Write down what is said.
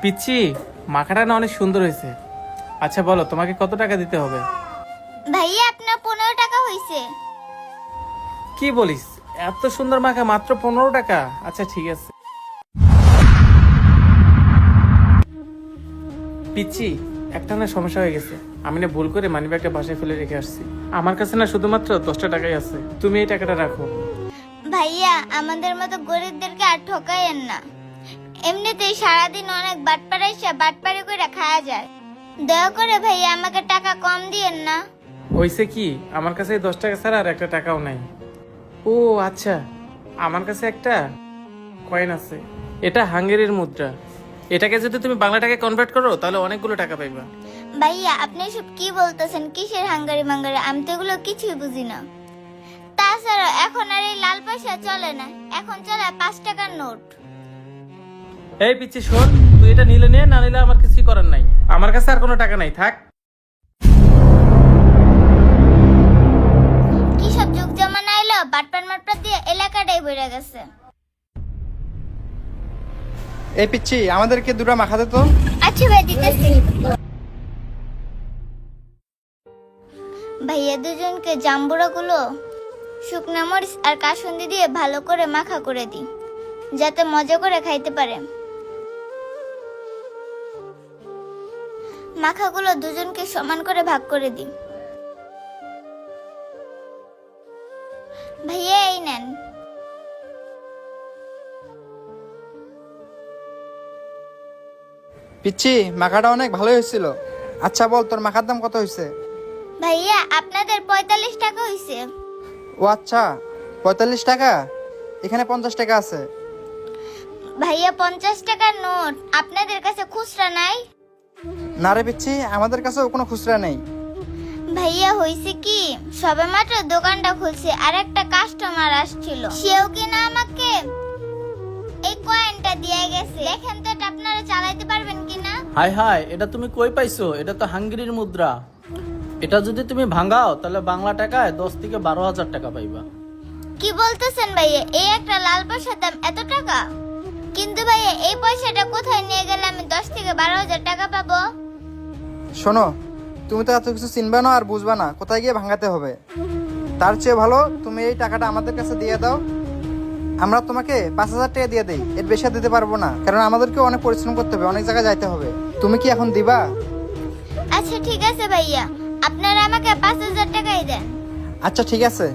পিচ্ছি, মাখাটা না অনেক সুন্দর হয়েছে। আচ্ছা বলো, তোমাকে কত টাকা দিতে হবে? ভাইয়া আপনার 15 টাকা হইছে। কি বলিস, এত সুন্দর মাখা মাত্র 15 টাকা? আচ্ছা ঠিক আছে। পিচ্ছি, একটা না সমস্যা হয়ে গেছে। আমি না ভুল করে মানিব্যাগটা বাসায় ফেলে রেখে আসছি। আমার কাছে না শুধুমাত্র 10টা টাকাই আছে। তুমি এই টাকাটা রাখো। ভাইয়া আমাদের মতো গরিবদেরকে আর ঠকাইয়েন না। এমনিতেই সারাদিন অনেক বাটপাড়ি করে খাওয়া যায়। দয়া করে ভাইয়া আমাকে টাকা কম দিয়েন না। হয়েছে কি, আমার কাছে 10 টাকা ছাড়া আর একটা টাকাও নাই। ও আচ্ছা, আমার কাছে একটা কয়েন আছে। এটা হাঙ্গেরির মুদ্রা। এটাকে যদি তুমি বাংলা টাকায় কনভার্ট করো তাহলে অনেকগুলো টাকা পাইবা। ভাইয়া আপনি সব কি বলতেছেন? কিসের হাঙ্গারি মাঙ্গারি? আমি তো এগুলো কিছুই বুঝি না। তাছাড়া এখন আর এই লাল পয়সা চলে না, এখন চলে 5 টাকার নোট। এই পিচ্ছি শোন, তুই এটা নিলে নে, না নিলে আমার কিছুই করার নাই। আমার কাছে আর কোনো টাকা নাই, থাক। কি সব যুগ জামানা এলো, বাটপার দিয়ে এলাকাটাই ভরে গেছে। এই পিচ্ছি, আমাদেরকে দুটো মাখাতে তো। আচ্ছা ভাই, দিতেছি। ভাইয়া দুজনকে জাম্বুরা গুলো শুকনা মরিচ আর কাসুন্দি দিয়ে ভালো করে মাখা করে দিই, যাতে মজা করে খাইতে পারে। মাখাগুলো দুজনকে সমান করে ভাগ করে দিই। ভাইয়া এই নেন। পিচ্ছি, মাখাটা অনেক ভালো হয়েছিল। আচ্ছা বল, তোর মাখার দাম কত হয়েছে? ভাইয়া আপনাদের 45 টাকা হইছে। ও আচ্ছা, 45 টাকা? এখানে 50 টাকা আছে। ভাইয়া 50 টাকার নোট, আপনাদের কাছে খুচরা নাই? না রে পিচ্ছি, আমাদের কাছেও কোনো খুচরা নেই। ভাইয়া হইছে কি, সবেমাত্র দোকানটা খুলছে আর একটা কাস্টমার আসছিল, সেও কিনা আমাকে এই কয়েনটা দিয়ে গেছে। দেখেন তো এটা আপনারা চালাইতে পারবেন কিনা। হাই হাই, এটা তুমি কই পাইছো? এটা তো হাঙ্গেরির মুদ্রা। এটা যদি তুমি ভাঙাও তাহলে বাংলা টাকায় 10 থেকে 12,000 টাকা পাইবা। কি বলতেছেন ভাইয়া? এই একটা লাল পয়সার দাম এত টাকা? কিন্তু ভাইয়া এই পয়সাটা কোথায় নিয়ে গেলে আমি 10 থেকে 12,000 টাকা পাবো? শোনো, তুমি তো এত কিছু চিনবা না আর বুঝবা না কোথায় গিয়ে ভাঙাতে হবে। তার চেয়ে ভালো তুমি এই টাকাটা আমাদের কাছে দিয়ে দাও। আমরা তোমাকে 5,000 টাকা দিয়ে দেই, এর বেশি দিতে পারবো না, কারণ আমাদেরকে অনেক পরিশ্রম করতে হবে, অনেক জায়গায় যাইতে হবে। তুমি কি এখন দিবা? আচ্ছা ঠিক আছে ভাইয়া, আপনারা আমাকে 5,000 টাকাই দেন। আচ্ছা ঠিক আছে।